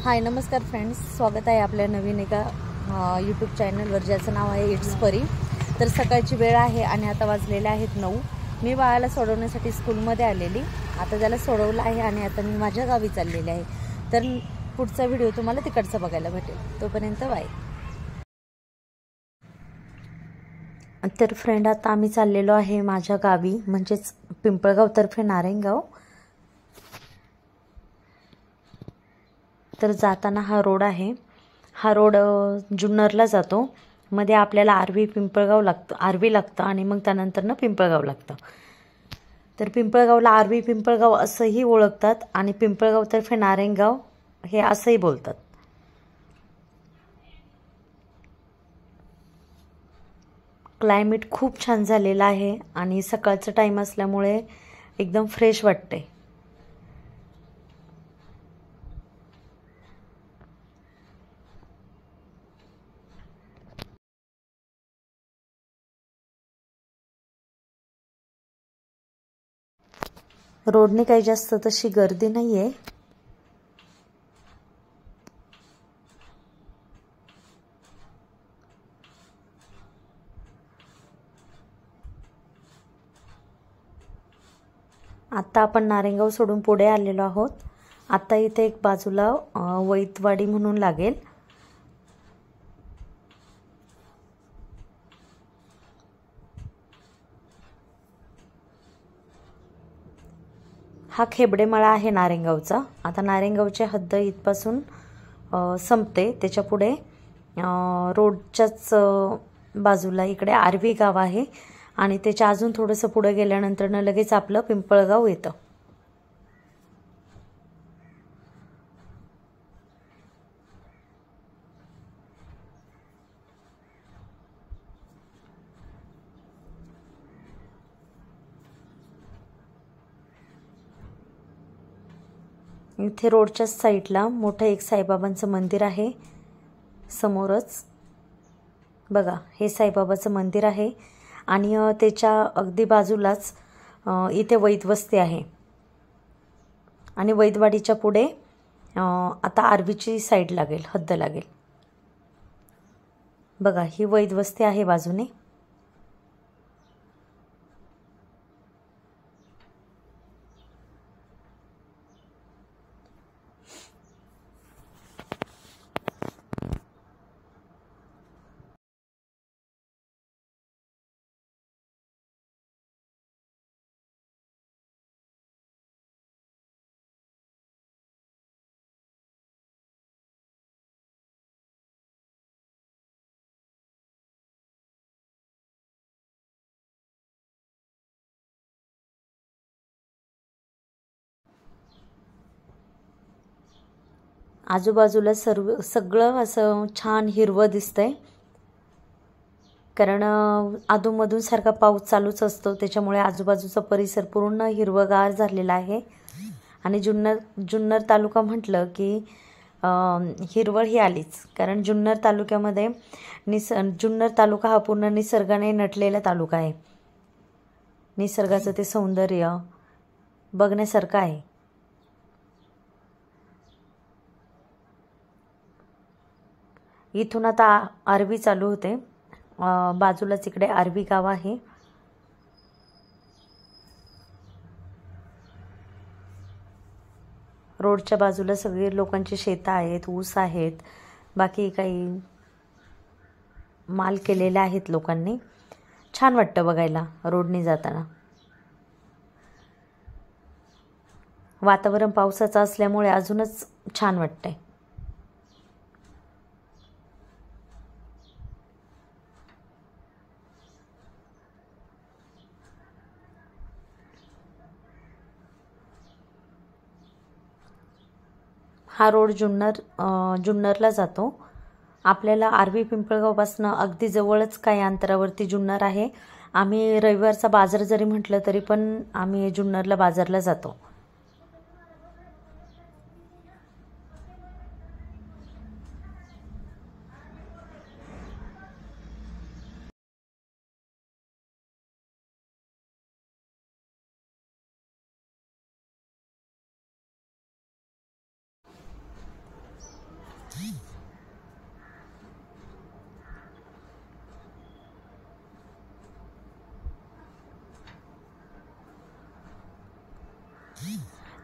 हाय नमस्कार फ्रेंड्स, स्वागत आहे आपल्या नवीन एका यूट्यूब चॅनलवर ज्याचं नाव आहे इट्स परी। तर सकाळची वेळ आहे आणि आता वाजलेले आहेत 9। मी बाळाला सोडवण्यासाठी स्कूलमध्ये आलेली, आता त्याला सोडवलं आहे आणि आता मी माझ्या गावी चाललेले आहे। तर पुढचा व्हिडिओ तुम्हाला तिकडचा बघायला भेटेल, तोपर्यंत बाय। तर फ्रेंड, आता आम्ही चाललेलो आहे माझ्या गावी, म्हणजेच पिंपळगाव तर्फे नारायणगाव। तर जाताना हा रोड आहे, हा रोड जुन्नरला जातो। मध्ये आपल्याला आर्वी पिंपळगाव लागतं आणि मग त्यानंतर पिंपळगाव लागतं। तर पिंपळगावला आर्वी पिंपळगाव असंही ओळखतात आणि पिंपळगाव तर्फे नारायणगाव हे असंही बोलतात। क्लायमेट खूप छान झालेला आहे आणि सकाळचा टाइम असल्यामुळे एकदम फ्रेश वाटते। रोडने काही जास्त तशी गर्दी नाहीये। आता आपण नारायणगाव सोडून पुढे आलेलो आहोत। आता इथे एक बाजूला वैतवाडी म्हणून लागेल। हा खेबडेमळा आहे नारायणगावचा। आता नारायणगावची हद्द इथपासून संपते, त्याच्या पुढे रोडच्याच बाजूला इकडे आर्वी गाव आहे आणि त्याच्या अजून थोडंसं पुढे गेल्यानंतर लगेच आपलं पिंपळगाव येतं। इथे रोडच्या साईडला मोठं एक साईबाबांचं मंदिर आहे। समोरच बघा, हे साईबाबाचं मंदिर आहे आणि त्याच्या अगदी बाजूलाच इथे वैदवस्ती आहे आणि वैदवाडीच्या पुढे आता आर्वीची साईड लागेल, हद्द लागेल। बघा, ही वैदवस्ती आहे बाजूने। आजूबाजूला सगळं असं छान हिरवं दिसतंय, कारण अधूनमधून सारखा पाऊस चालूच असतो, त्याच्यामुळे आजूबाजूचा परिसर पूर्ण हिरवगार झालेला आहे। आणि जुन्नर तालुका म्हटलं की हिरवळ ही आलीच, कारण जुन्नर तालुक्यामध्ये जुन्नर तालुका हा पूर्ण निसर्गाने नटलेला तालुका आहे। निसर्गाचं ते सौंदर्य बघण्यासारखं आहे। इथून आता आर्वी चालू होते, बाजूलाच इकडे आर्वी गाव आहे। रोडच्या बाजूला सगळे लोकांची शेतं आहेत, ऊस आहेत, बाकी काही माल केलेले आहेत लोकांनी। छान वाटतं बघायला रोडने जाताना। वातावरण पावसाचं असल्यामुळे अजूनच छान वाटतंय। हा रोड जुन्नरला जातो। आपल्याला आर्वी पिंपळगावपासून अगदी जवळच काही अंतरावरती जुन्नर आहे। आम्ही रविवारचा बाजार जरी म्हटलं तरी पण आम्ही जुन्नरला बाजारला जातो।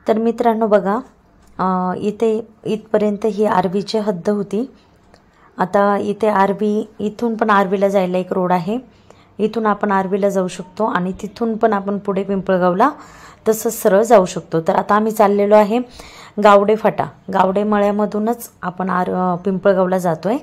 तर मित्रांनो बघा, इथे इथपर्यंत ही आर्वीची हद्द होती. आता इथे इथून पण आर्वीला जायला एक रोड आहे. इथून आपण आर्वीला जाऊ शकतो आणि तिथून पण आपण पुढे पिंपळगावला तसंच सरळ जाऊ शकतो. तर आता आम्ही चाललेलो आहे गावडे फाटा. गावडे मळ्यामधूनच आपण पिंपळगावला जातो आहे.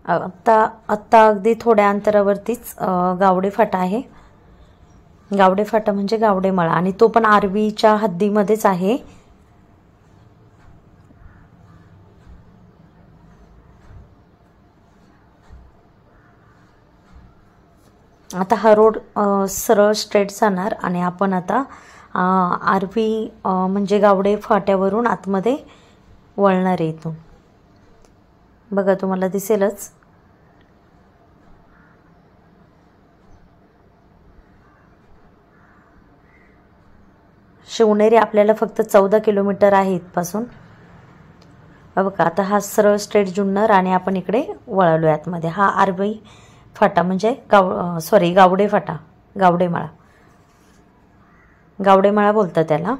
आत्ता अगदी थोड्या अंतरावरतीच गावडे फाटा आहे. गावडे फाटा म्हणजे गावडे मळा आणि तो पण आर्वीच्या हद्दीमध्येच आहे. आता हा रोड सरळ स्ट्रेट जाणार आणि आपण आता आर्वी म्हणजे गावडे फाट्यावरून आतमध्ये वळणार आहे. इथून बघा तुम्हाला दिसेलच. शिवनेरी आपल्याला फक्त 14 किलोमीटर आहे इथपासून. बघा आता हा सरळ स्ट्रेट जुन्नर आणि आपण इकडे वळलो आहे आतमध्ये. हा आर्वी फाटा म्हणजे गावडे फाटा, गावडेमाळा बोलतात त्याला.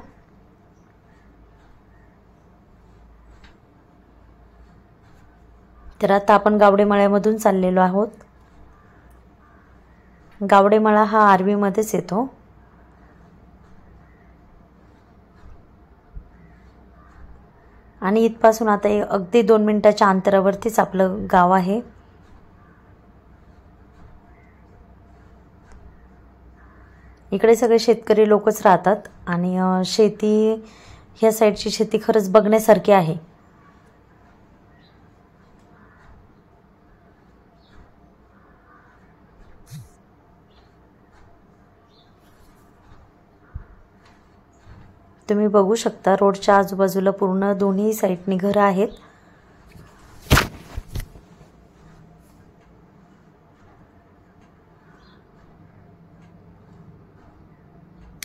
तर आता आपण गावडेमाळ्यामधून चाललेलो आहोत. गावडेमाळा हा आर्वीमध्येच येतो. आणि इथपासून आता अगदी 2 मिनिटाच्या अंतरावरतीच आपलं गाव आहे. इकडे सगळे शेतकरी लोकच राहतात आणि शेती, ह्या साईडची शेती खरंच बघण्यासारखी आहे. तुम्ही बघू शकता रोडच्या आजूबाजूला पूर्ण दोन्ही साईडनी घरं आहेत.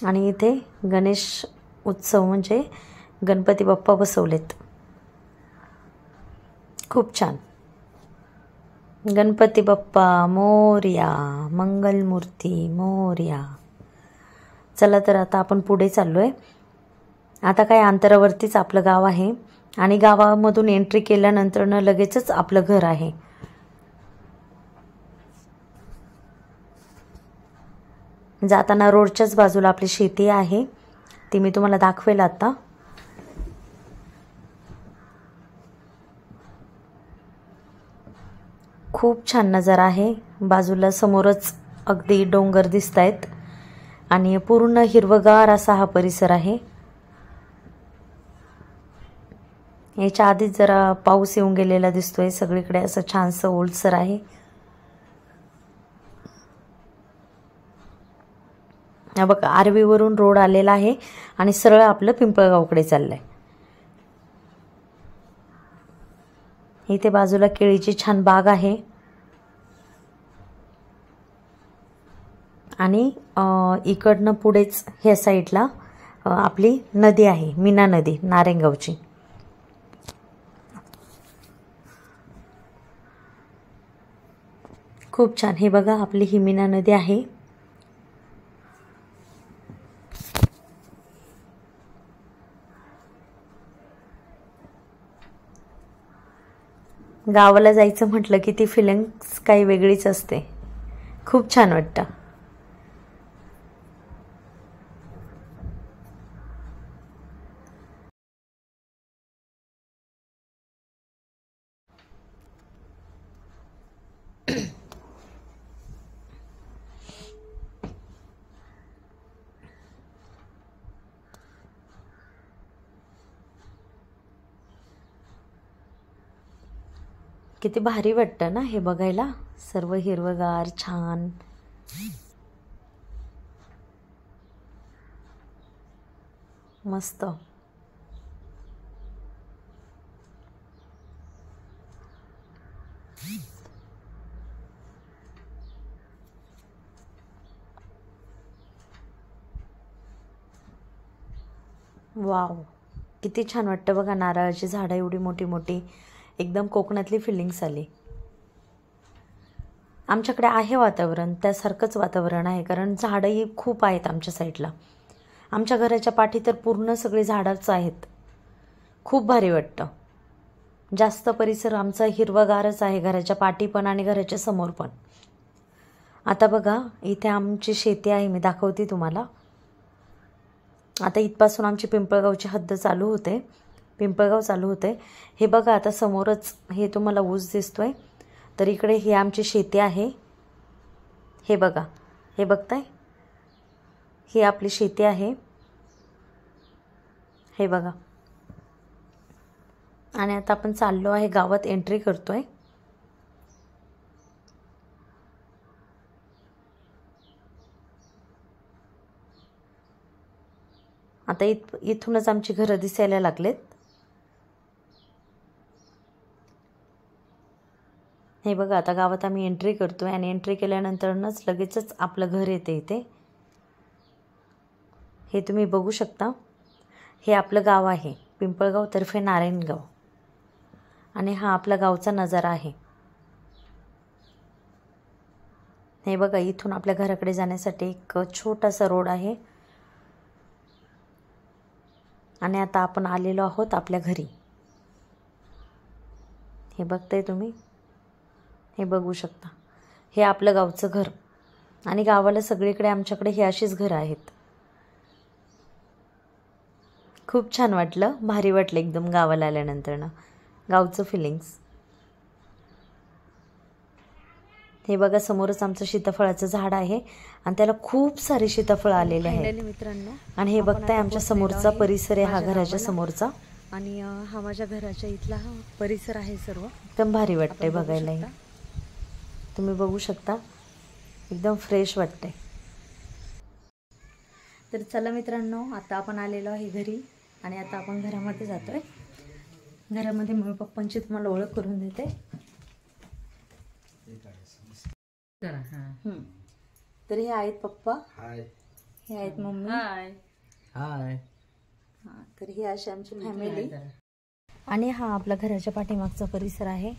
आणि इथे गणेश उत्सव म्हणजे गणपती बाप्पा बसवलेत. खूप छान. गणपती बाप्पा मोरया, मंगलमूर्ती मोरया. चला तर आता आपण पुढे चाललोय. आता काही अंतरावरतीच आपलं गाव आहे आणि गावामधून एंट्री केल्यानंतर लगेचच आपलं घर आहे. जाताना रोडच्याच बाजूला आपली शेती आहे, ती मी तुम्हाला दाखवेल आता. खूप छान नजारा आहे. बाजूला समोरच अगदी डोंगर दिसत आहेत आणि पूर्ण हिरवगार असा हा परिसर आहे. याच्या आधीच जरा पाऊस येऊन गेलेला दिसतोय. सगळीकडे असं छानसं ओलसर आहे. बघा आर्वीवरून रोड आलेला आहे आणि सरळ आपलं पिंपळगावकडे चाललंय. इथे बाजूला केळीची छान बाग आहे आणि इकडनं पुढेच ह्या साईडला आपली नदी आहे, मीना नदी, नारायणगावची. खूप छान. हे बघा आपली ही मीना नदी आहे. गावाला जायचं म्हटलं की ती फिलिंग्स काही वेगळीच असते. खूप छान वाटतं. किती भारी वाटतं ना हे बघायला. सर्व हिरवगार छान. मस्त. वाव, किती छान वाटतं बघा. नारळाची झाडं एवढी मोठी मोठी, एकदम कोकणातली फिलिंग्स आली. आमच्याकडे आहे वातावरण, त्यासारखंच वातावरण आहे, कारण झाडंही खूप आहेत आमच्या साईडला. आमच्या घराच्या पाठी तर पूर्ण सगळे झाडंच आहेत. खूप भारी वाटतं. जास्त परिसर आमचा हिरवागारच आहे, घराच्या पाठी पण आणि घराच्या समोर पण. आता बघा, इथे आमची शेती आहे, मी दाखवते तुम्हाला. आता इथपासून आमची पिंपळगावची हद्द चालू होते, पिंपळगाव चालू होते. हे बघा, आता समोरच हे तुम्हाला ऊस दिसतोय, तर इकडे ही आमची शेती आहे. हे बघा, हे बघताय, ही आपली शेती आहे. हे बघा. आणि आता आपण चाललो आहे, गावात एंट्री करतोय. आता इथूनच आमची घरं दिसायला लागलेत. हे बघा, आता गावात आम्ही एंट्री करतोय आणि एंट्री केल्यानंतरच लगेचच आपलं घर येते इथे. हे तुम्ही बघू शकता. हे आपलं गाव आहे, पिंपळगाव तर्फे नारायणगाव. आणि हा आपला गावचा नजारा आहे. हे बघा, इथून आपल्या घराकडे जाण्यासाठी एक छोटासा रोड आहे. आणि आता आपण आलेलो आहोत आपल्या घरी. हे बघताय तुम्ही, हे बघू शकता. हे आपलं गावचं घर. आणि गावाला सगळीकडे आमच्याकडे ही अशीच घरं आहेत. खूप छान वाटलं, भारी वाटलं एकदम गावाला आल्यानंतरनं, गावचं फिलिंग्स. हे बघा, समोरच आमचं सीताफळाचं झाड आहे आणि त्याला खूप सारे सीताफळ आलेले आहेत मित्रांनो. आणि हे बघताय, आमच्या समोरचा परिसर आहे हा, घराच्या समोरचा. आणि हा माझ्या घराच्या इथला हा परिसर आहे सर्व. एकदम भारी वाटतंय बघायलाही. तुम्ही बघू शकता, एकदम फ्रेश वाटतंय. तर चला मित्रांनो, आता आपण आलेलो आहे घरी आणि आता आपण घरामध्ये जातोय. घरामध्ये मम्मी पप्पांची तुम्हाला ओळख करून देते. तर हे आहेत पप्पा, हे आहेत मम्मी, तर ही अशी आमची फॅमिली. आणि हा आपला घराच्या पाठीमागचा परिसर आहे.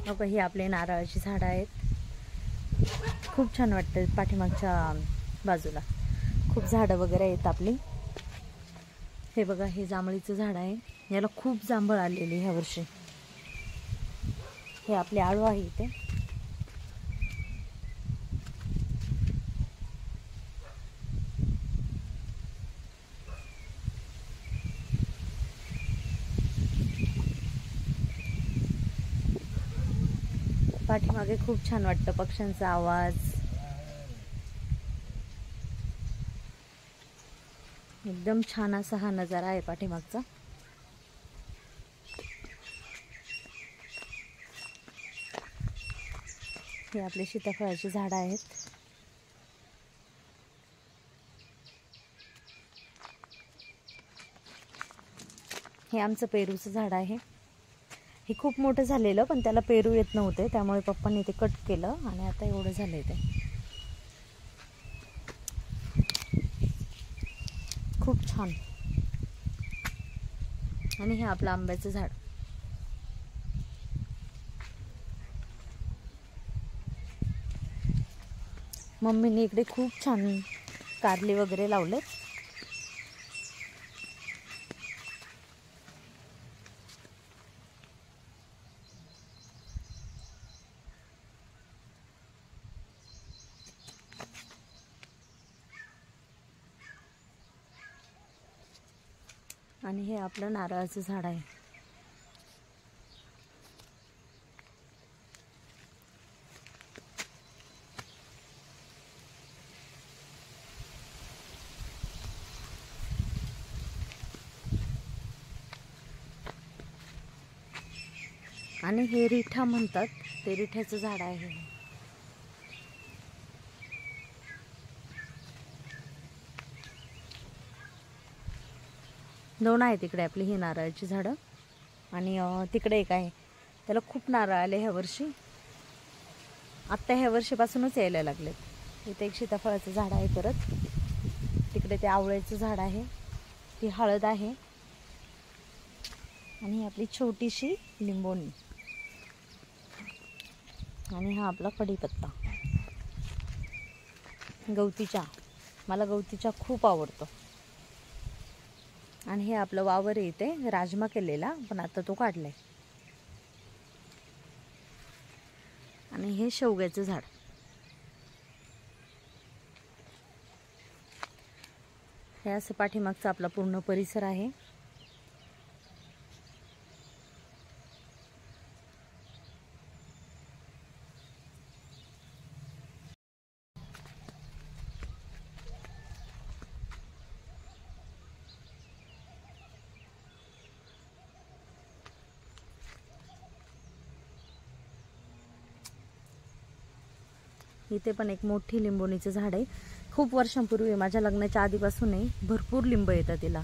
बघा, ही आपले नारळाची झाडं आहेत. खूप छान वाटतं. पाठीमागच्या बाजूला खूप झाडं वगैरे आहेत आपली. हे बघा, हे जांभळीचं झाड आहे, याला खूप जांभळ आलेली ह्या वर्षी. हे आपले आळू आहे इथे. पाठीमागे खूप छान वाटतं, पक्ष्यांचा आवाज. एकदम छान असा हा नजारा आहे पाठीमागचा. हे आपले सीताफळाची झाडं आहेत. हे आमचं पेरूचं झाड आहे. हे खूप मोठं झालेलं, पण त्याला पेरू येत नव्हते, त्यामुळे पप्पांनी ते कट केलं आणि आता एवढं झालंय ते. खूप छान. आणि हे आपलं आंब्याचं झाड. मम्मीने इकडे खूप छान कारली वगैरे लावलेत. आणि हे आपलं नारळाचं झाड आहे. आणि हे रिठा म्हणतात, ते रिठ्याचं झाड आहे. दोन आहेत तिकडे आपली ही नारळाची झाडं. आणि तिकडे एक आहे, त्याला खूप नारळ आले ह्या वर्षी. आत्ता ह्या वर्षीपासूनच यायला लागलेत. इथे एक सीताफळाचं झाड आहे, परत तिकडे ते आवळ्याचं झाड आहे. ती हळद आहे आणि ही आपली छोटीशी लिंबोणी आणि हा आपला कढीपत्ता. गवती चहा, मला गवती चहा खूप आवडतो. आणि हे आपलं वावर आहे, इथे राजमा केलेला पण आता तो काढलाय. आणि हे शेवग्याचं झाड. हे असं पाठीमागचा आपला पूर्ण परिसर आहे. इथे पण एक मोठी लिंबोणीचं झाड आहे. खूप वर्षांपूर्वी माझ्या लग्नाच्या आधीपासूनही भरपूर लिंब येतात तिला.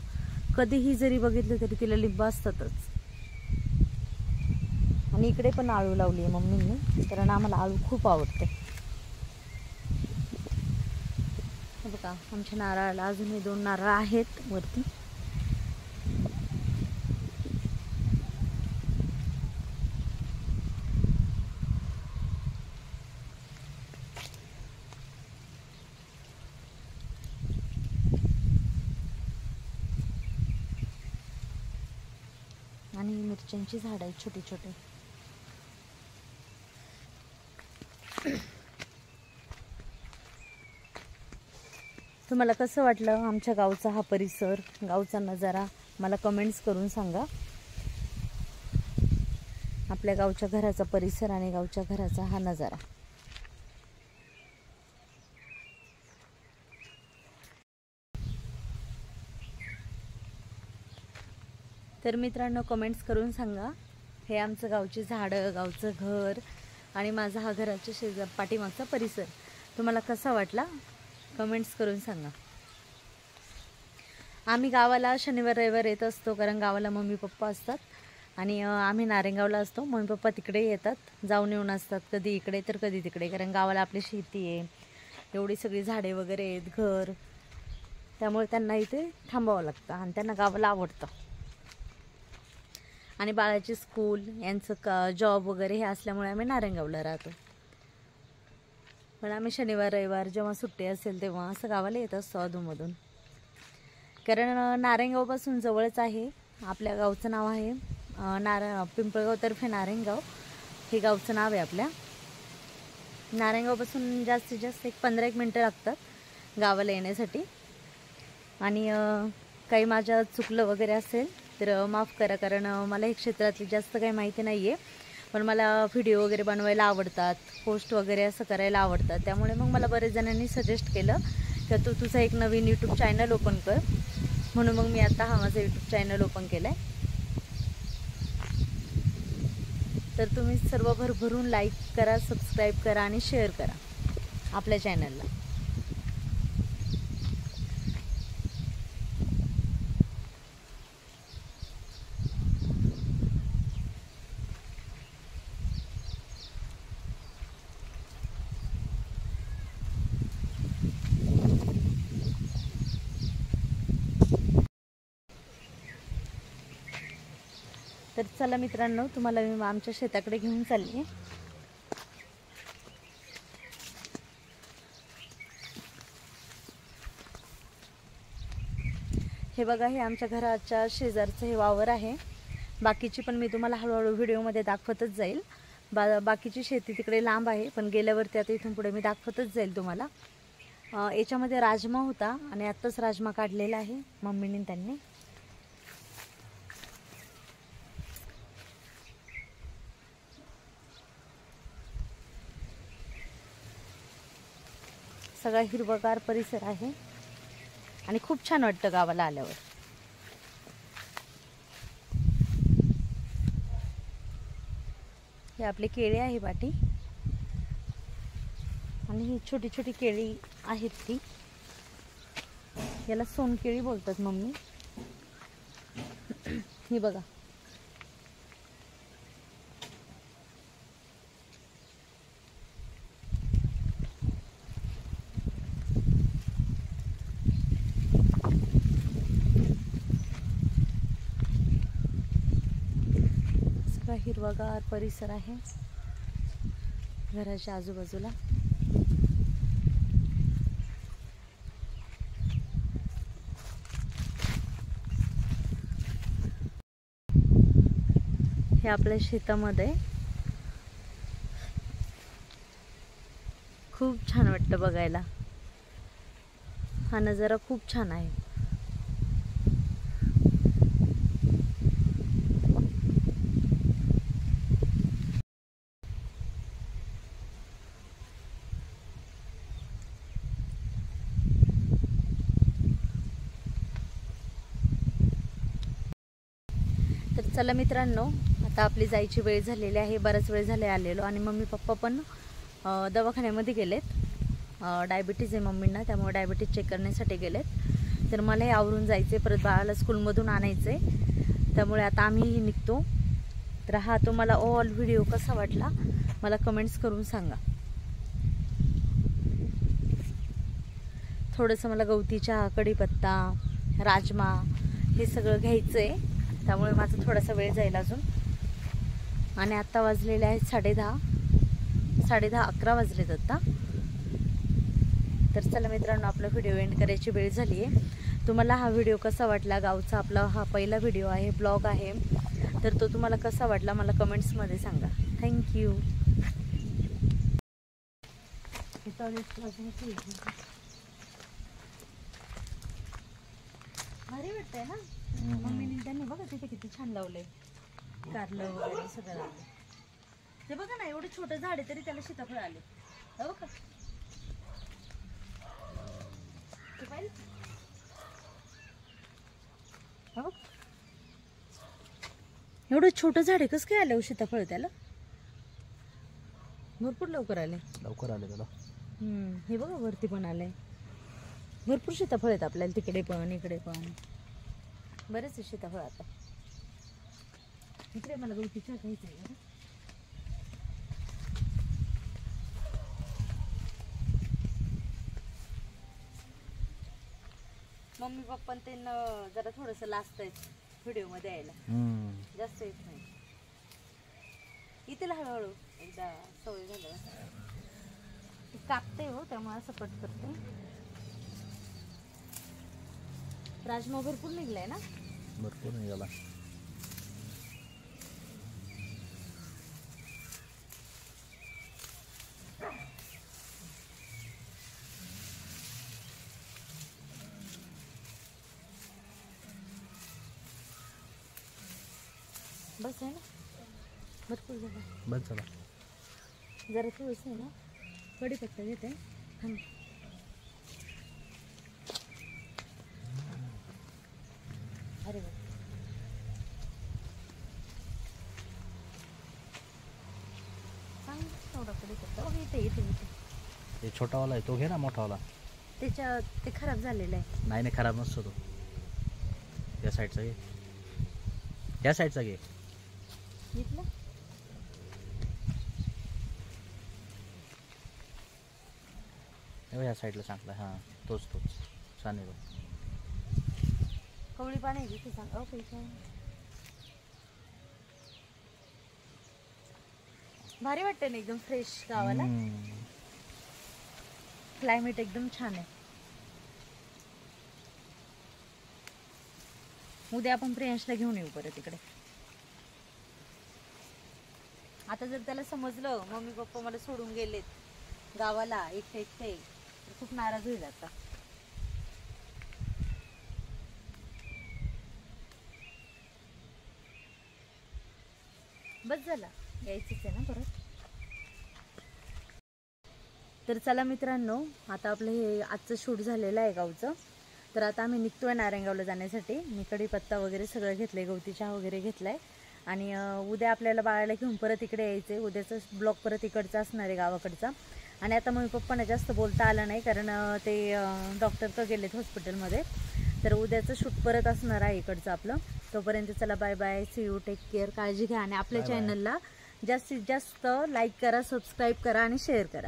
कधीही जरी बघितलं तरी तिला लिंब असतातच. आणि इकडे पण आळू लावली आहे मम्मींनी, कारण आम्हाला आळू खूप आवडते. बघा आमच्या नारळाला अजूनही 2 नारळ आहेत वरती. आणि मिरच्यांची झाड आहेत छोटी छोटी. तुम्हाला कसं वाटलं आमच्या गावचा हा परिसर, गावचा नजारा, मला कमेंट्स करून सांगा. आपल्या गावच्या घराचा परिसर आणि गावच्या घराचा हा नजारा. तर मित्रांनो कमेंट्स करून सांगा, हे आमचं गावची झाडं, गावचं घर आणि माझा हा घराच्या शेजार पाठीमागचा परिसर तुम्हाला कसा वाटला कमेंट्स करून सांगा. आम्ही गावाला शनिवार रविवार येत असतो, कारण गावाला मम्मी पप्पा असतात आणि आम्ही नारेगावला असतो. मम्मी पप्पा तिकडे येतात, जाऊन येऊन असतात, कधी इकडे तर कधी तिकडे, कारण गावाला आपली शेती आहे, एवढी सगळी झाडे वगैरे आहेत, घर, त्यामुळे त्यांना इथे थांबावं लागतं आणि त्यांना गावाला आवडतं. आणि बाळाची स्कूल, यांचं जॉब वगैरे हे असल्यामुळे आम्ही नारेगावला राहतो. पण आम्ही शनिवार रविवार जेव्हा सुट्टी असेल तेव्हा असं गावाला येत असतो अधूनमधून, कारण नारेगावपासून जवळच आहे. आपल्या गावचं नाव आहे पिंपळगावतर्फे नारेगाव, हे गावचं नाव आहे आपल्या. नारेगावपासून जास्तीत जास्त 15-1 मिनटं लागतात गावाला येण्यासाठी. आणि काही माझ्या चुकलं वगैरे असेल तर माफ करा, कारण मला हे क्षेत्रातली जास्त काही माहिती नाही आहे. पण मला व्हिडिओ वगैरे बनवायला आवडतात, पोस्ट वगैरे असं करायला आवडतात. त्यामुळे मग मला बरेच जणांनी सजेस्ट केलं की तू तुझं एक नवीन यूट्यूब चॅनल ओपन कर. म्हणून मग मी आता हा माझा यूट्यूब चॅनल ओपन केला आहे. तर तुम्ही सर्व भरभरून लाईक करा, सबस्क्राईब करा आणि शेअर करा आपल्या चॅनलला. तर चला मित्रांनो, तुम्हाला मी आमच्या शेताकडे घेऊन चालली. हे बघा, हे आमच्या घराच्या शेजारचं हे वावर आहे. बाकीची पण मी तुम्हाला हळूहळू व्हिडिओमध्ये दाखवतच जाईल. बाकीची शेती तिकडे लांब आहे, पण गेल्यावरती आता इथून पुढे मी दाखवतच जाईल तुम्हाला. याच्यामध्ये राजमा होता आणि आत्ताच राजमा काढलेला आहे मम्मीने त्यांनी. सगळा हिरवगार परिसर आहे आणि खूप छान वाटतं गावाला आल्यावर. हे आपले केळी आहे पाटी, आणि ही छोटी छोटी केळी आहेत ती, याला सोनकेळी बोलतात मम्मी. ही बघा, बघा हिरवागार परिसर आहे घराच्या आजूबाजूला. हे आपल्या शेतामध्ये खूप छान वाटतं बघायला. हा नजारा खूप छान आहे. तर चला मित्रांनो, आता आपली जायची वेळ झालेली आहे. बराच वेळ झाले आलेलो आणि मम्मी पप्पा पण दवाखान्यामध्ये गेलेत. डायबिटीज आहे मम्मींना, त्यामुळे डायबिटीज चेक करण्यासाठी गेलेत. तर मला हे आवरून जायचे, परत बाळाला स्कूलमधून आणायचे, त्यामुळे आता आम्ही निघतो. तर हा तुम्हाला ऑल व्हिडिओ कसा वाटला मला कमेंट्स करून सांगा. थोडंसं मला गवती चहा, कढीपत्ता, राजमा हे सगळं घ्यायचं आहे, त्यामुळे माझा थोडासा वेळ जाईल अजून. आणि आत्ता वाजलेले आहेत 10:30 11 वाजलेत आत्ता. तर चला मित्रांनो, आपला व्हिडिओ एंड करायची वेळ झाली आहे. तुम्हाला हा व्हिडिओ कसा वाटला, गावचा आपला हा पहिला व्हिडिओ आहे, ब्लॉग आहे, तर तो तुम्हाला कसा वाटला मला कमेंट्समध्ये सांगा. थँक्यू. भारी वाटतंय ना. मम्मीने त्यांनी बघा तिथे किती छान लावलंय, कारलं वगैरे सगळं लावलंय. ते बघा ना, एवढं छोटं झाड आहे तरी त्याला सीताफळ आले. हो का, एवढं छोटं झाड आहे, कसं काय आलं सीताफळ त्याला? भरपूर लवकर आले त्याला. हे बघा वरती पण आलंय. भरपूर सीताफळ आहेत आपल्याला, तिकडे पण इकडे पण बरेच आहे सीताफळ. आता इकडे मला गवती चहा खायचं आहे. मम्मी पप्पा ते जरा थोडस लास्ट आहेत व्हिडिओ मध्ये यायला, जास्त येत नाही. इथे हळूहळू एकदा सवय झालं कापते हो, त्यामुळे असं कट करते. राजमा भरपूर निघलाय ना, भरपूर निघाला. बस आहे ना, भरपूर झाला. बस झाला. जरा थोडस आहे ना कढीपत्ता घेते. अरे वा, थोडा कढीपत्ता. इथे इथे इथे ते छोटावाला आहे तो घे ना, मोठावाला. त्याच्या ते खराब झालेलं आहे. नाही खराब नसतो तो. त्या साईडचा घे, त्या साईडचा घे. घेतलं या साईडला चांगला. हां तोच छान आहे. कवळी पाणी घेते सांग. पैसा भारी वाटतं ना, एकदम फ्रेश गावाला. क्लायमेट एकदम छान आहे. उद्या आपण प्रियांशला घेऊन येऊ परत इकडे. आता जर त्याला समजलं मम्मी पप्पा मला सोडून गेलेत गावाला एकटे एकटे, तर खूप नाराज होईल. आता बस झाला, यायचंच आहे ना परत. तर चला मित्रांनो, आता आपलं हे आजचं शूट झालेलं आहे गावचं. तर आता आम्ही निघतोय नारायणगावला जाण्यासाठी. मी कढीपत्ता वगैरे सगळं घेतलंय, गवती चहा वगैरे घेतलाय. आणि उद्या आपल्याला बाळाला घेऊन परत इकडे यायचं आहे. उद्याचं ब्लॉग परत इकडचा असणार आहे, गावाकडचा. आणि आता मम्मी पप्पांना जास्त बोलता आलं नाही, कारण ते डॉक्टर तर गेलेत हॉस्पिटलमध्ये. तर उद्याचं शूट परत असणार आहे इकडचं आपलं. तोपर्यंत चला bye bye, see you, take care, काळजी घ्या. आणि आपल्या चॅनलला जास्तीत जास्त लाईक करा, सबस्क्राईब करा आणि शेअर करा.